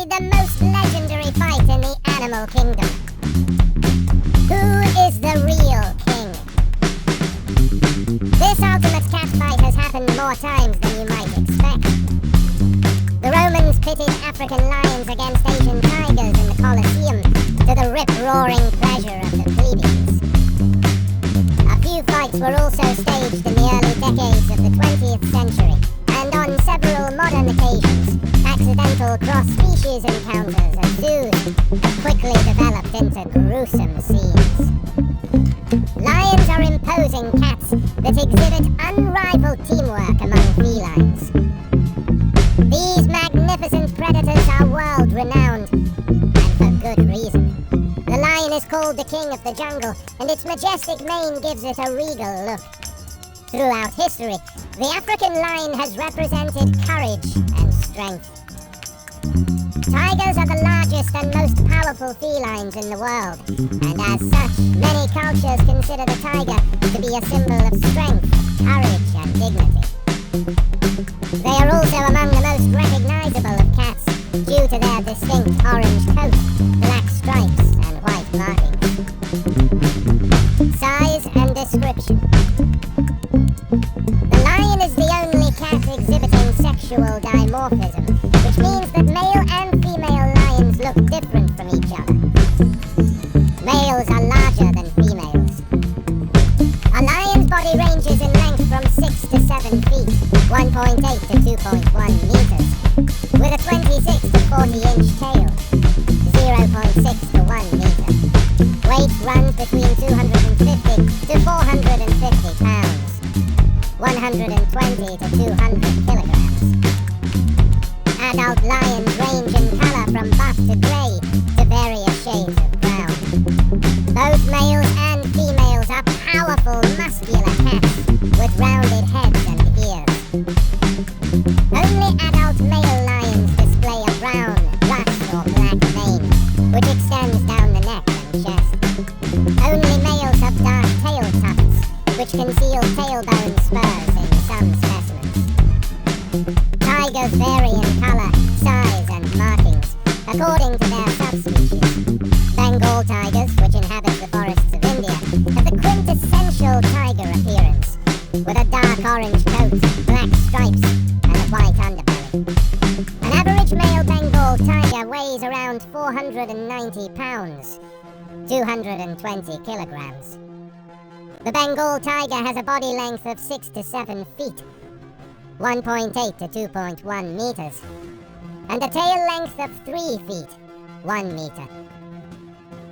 the most legendary fight in the animal kingdom. Who is the real king? This ultimate cat fight has happened more times than you might expect. The Romans pitted African lions against Asian tigers in the Colosseum to the rip-roaring pleasure of the plebeians. A few fights were also staged in the early decades of the 20th century, and on several modern occasions, accidental cross-species encounters at zoos have quickly developed into gruesome scenes. Lions are imposing cats that exhibit unrivaled teamwork among felines. These magnificent predators are world-renowned, and for good reason. The lion is called the king of the jungle, and its majestic mane gives it a regal look. Throughout history, the African lion has represented courage and strength. Tigers are the largest and most powerful felines in the world, and as such, many cultures consider the tiger to be a symbol of strength, courage, and dignity. They are also among the most recognizable of cats due to their distinct orange coat, black stripes, and white markings. Size and description. The lion is the only cat exhibiting sexual dimorphism, which means that male and female lions look different from each other. Males are larger than females. A lion's body ranges in length from 6 to 7 feet, 1.8 to 2.1 meters, with a 26 to 40-inch tail, 0.6 to 1 meter. Weight runs between 250 to 450 pounds, 120 to 200 kilograms. Adult lions range in color from buff to gray to various shades of brown. Both males and females are powerful, muscular cats with rounded heads and ears. Only adult male lions display a brown, rust or black mane, which extends down the neck and chest. Only males have dark tail tufts, which conceal tailbone spurs in some specimens. Tigers vary in color, size, and markings according to their subspecies. Bengal tigers, which inhabit the forests of India, have the quintessential tiger appearance, with a dark orange coat, black stripes, and a white underbelly. An average male Bengal tiger weighs around 490 pounds, 220 kilograms. The Bengal tiger has a body length of 6 to 7 feet, 1.8 to 2.1 meters, and a tail length of 3 feet, 1 meter.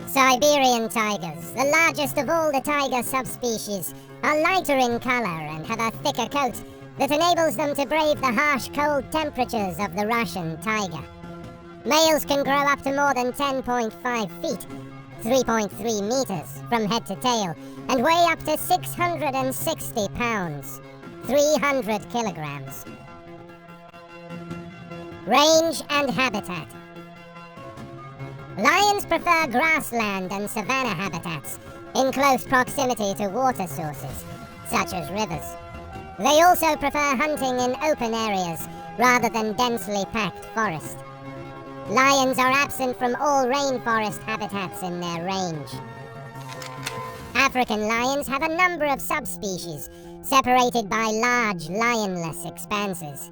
Siberian tigers, the largest of all the tiger subspecies, are lighter in color and have a thicker coat that enables them to brave the harsh cold temperatures of the Russian tiger. Males can grow up to more than 10.5 feet, 3.3 meters, from head to tail, and weigh up to 660 pounds, 300 kilograms. Range and habitat. Lions prefer grassland and savanna habitats in close proximity to water sources, such as rivers. They also prefer hunting in open areas rather than densely packed forest. Lions are absent from all rainforest habitats in their range. African lions have a number of subspecies, separated by large lionless expanses.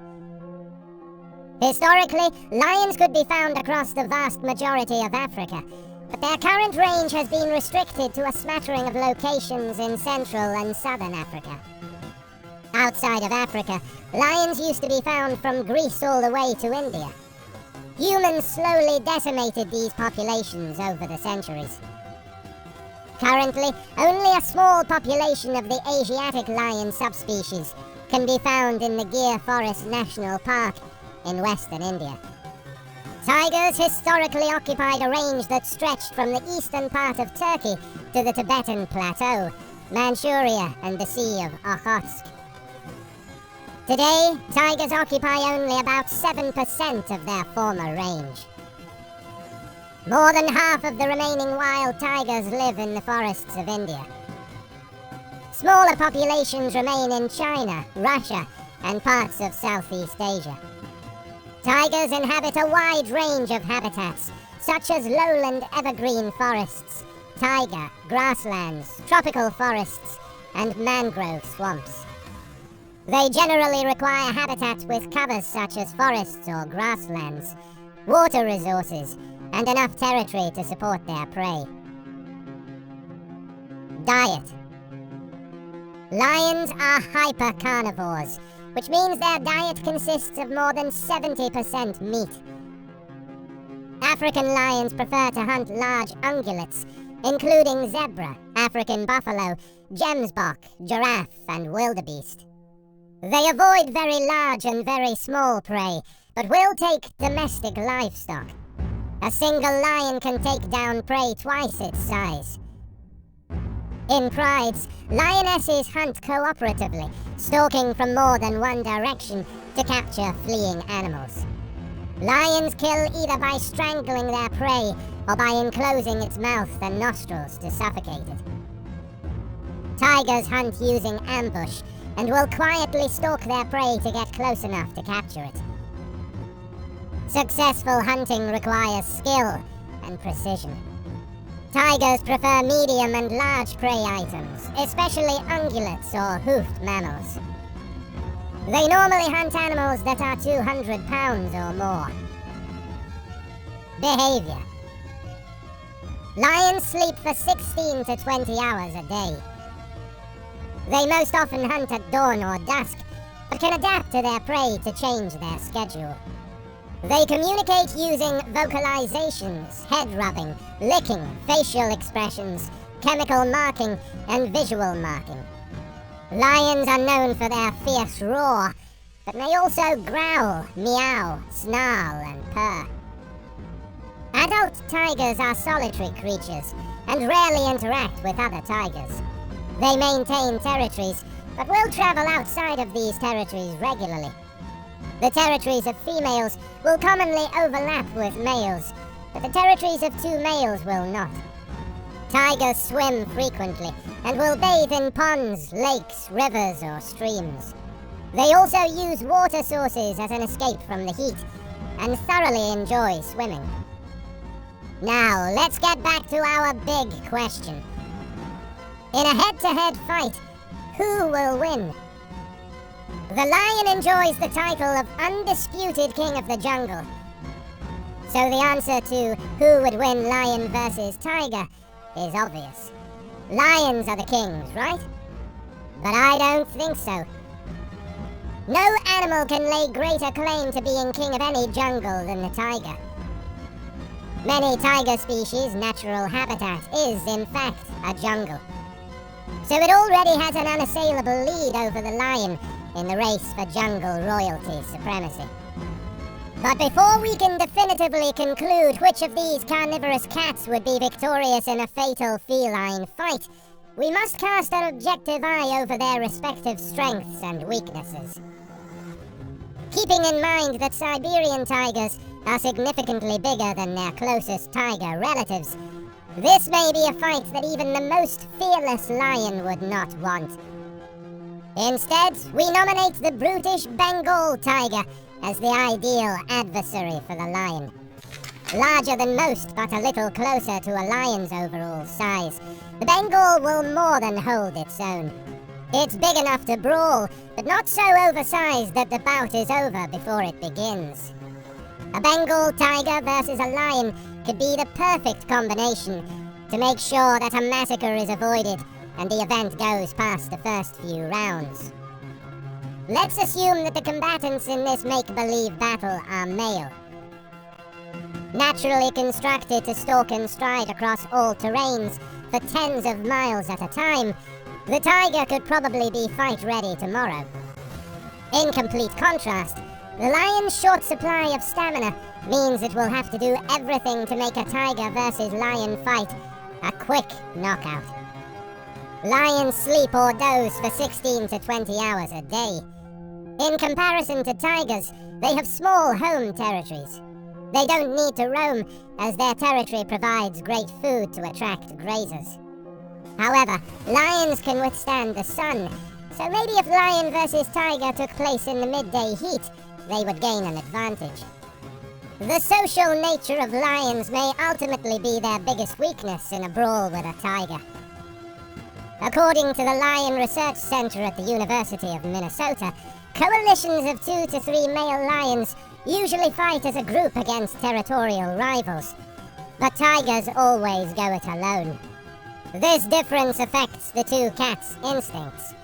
Historically, lions could be found across the vast majority of Africa, but their current range has been restricted to a smattering of locations in Central and Southern Africa. Outside of Africa, lions used to be found from Greece all the way to India. Humans slowly decimated these populations over the centuries. Currently, only a small population of the Asiatic lion subspecies can be found in the Gir Forest National Park in western India. Tigers historically occupied a range that stretched from the eastern part of Turkey to the Tibetan Plateau, Manchuria, and the Sea of Okhotsk. Today, tigers occupy only about 7% of their former range. More than half of the remaining wild tigers live in the forests of India. Smaller populations remain in China, Russia, and parts of Southeast Asia. Tigers inhabit a wide range of habitats, such as lowland evergreen forests, taiga, grasslands, tropical forests, and mangrove swamps. They generally require habitats with covers such as forests or grasslands, water resources, and enough territory to support their prey. Diet. Lions are hypercarnivores, which means their diet consists of more than 70% meat. African lions prefer to hunt large ungulates, including zebra, African buffalo, gemsbok, giraffe, and wildebeest. They avoid very large and very small prey, but will take domestic livestock. A single lion can take down prey twice its size. In prides, lionesses hunt cooperatively, stalking from more than one direction to capture fleeing animals. Lions kill either by strangling their prey or by enclosing its mouth and nostrils to suffocate it. Tigers hunt using ambush and will quietly stalk their prey to get close enough to capture it. Successful hunting requires skill and precision. Tigers prefer medium and large prey items, especially ungulates or hoofed mammals. They normally hunt animals that are 200 pounds or more. Behavior. Lions sleep for 16 to 20 hours a day. They most often hunt at dawn or dusk, but can adapt to their prey to change their schedule. They communicate using vocalizations, head rubbing, licking, facial expressions, chemical marking, and visual marking. Lions are known for their fierce roar, but may also growl, meow, snarl, and purr. Adult tigers are solitary creatures and rarely interact with other tigers. They maintain territories, but will travel outside of these territories regularly. The territories of females will commonly overlap with males, but the territories of two males will not. Tigers swim frequently and will bathe in ponds, lakes, rivers, or streams. They also use water sources as an escape from the heat and thoroughly enjoy swimming. Now, let's get back to our big question. In a head-to-head fight, who will win? The lion enjoys the title of undisputed king of the jungle. So the answer to who would win lion versus tiger is obvious. Lions are the kings, right? But I don't think so. No animal can lay greater claim to being king of any jungle than the tiger. Many tiger species' natural habitat is, in fact, a jungle. So it already has an unassailable lead over the lion in the race for jungle royalty supremacy. But before we can definitively conclude which of these carnivorous cats would be victorious in a fatal feline fight, we must cast an objective eye over their respective strengths and weaknesses. Keeping in mind that Siberian tigers are significantly bigger than their closest tiger relatives, this may be a fight that even the most fearless lion would not want. Instead, we nominate the brutish Bengal tiger as the ideal adversary for the lion. Larger than most, but a little closer to a lion's overall size, the Bengal will more than hold its own. It's big enough to brawl, but not so oversized that the bout is over before it begins. A Bengal tiger versus a lion could be the perfect combination to make sure that a massacre is avoided and the event goes past the first few rounds. Let's assume that the combatants in this make-believe battle are male. Naturally constructed to stalk and stride across all terrains for tens of miles at a time, the tiger could probably be fight-ready tomorrow. In complete contrast, the lion's short supply of stamina means it will have to do everything to make a tiger versus lion fight a quick knockout. Lions sleep or doze for 16 to 20 hours a day. In comparison to tigers, they have small home territories. They don't need to roam, as their territory provides great food to attract grazers. However, lions can withstand the sun, so maybe if lion versus tiger took place in the midday heat, they would gain an advantage. The social nature of lions may ultimately be their biggest weakness in a brawl with a tiger. According to the Lion Research Center at the University of Minnesota, coalitions of 2 to 3 male lions usually fight as a group against territorial rivals, but tigers always go it alone. This difference affects the two cats' instincts.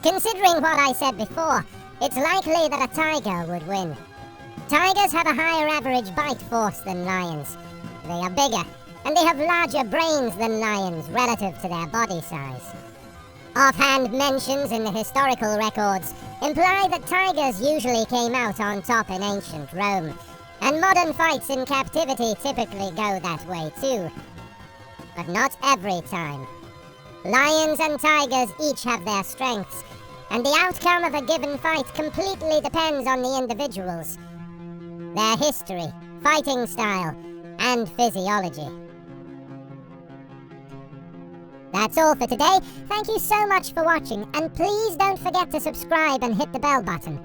Considering what I said before, it's likely that a tiger would win. Tigers have a higher average bite force than lions. They are bigger, and they have larger brains than lions relative to their body size. Offhand mentions in the historical records imply that tigers usually came out on top in ancient Rome, and modern fights in captivity typically go that way too. But not every time. Lions and tigers each have their strengths, and the outcome of a given fight completely depends on the individuals, their history, fighting style, and physiology. That's all for today. Thank you so much for watching, and please don't forget to subscribe and hit the bell button.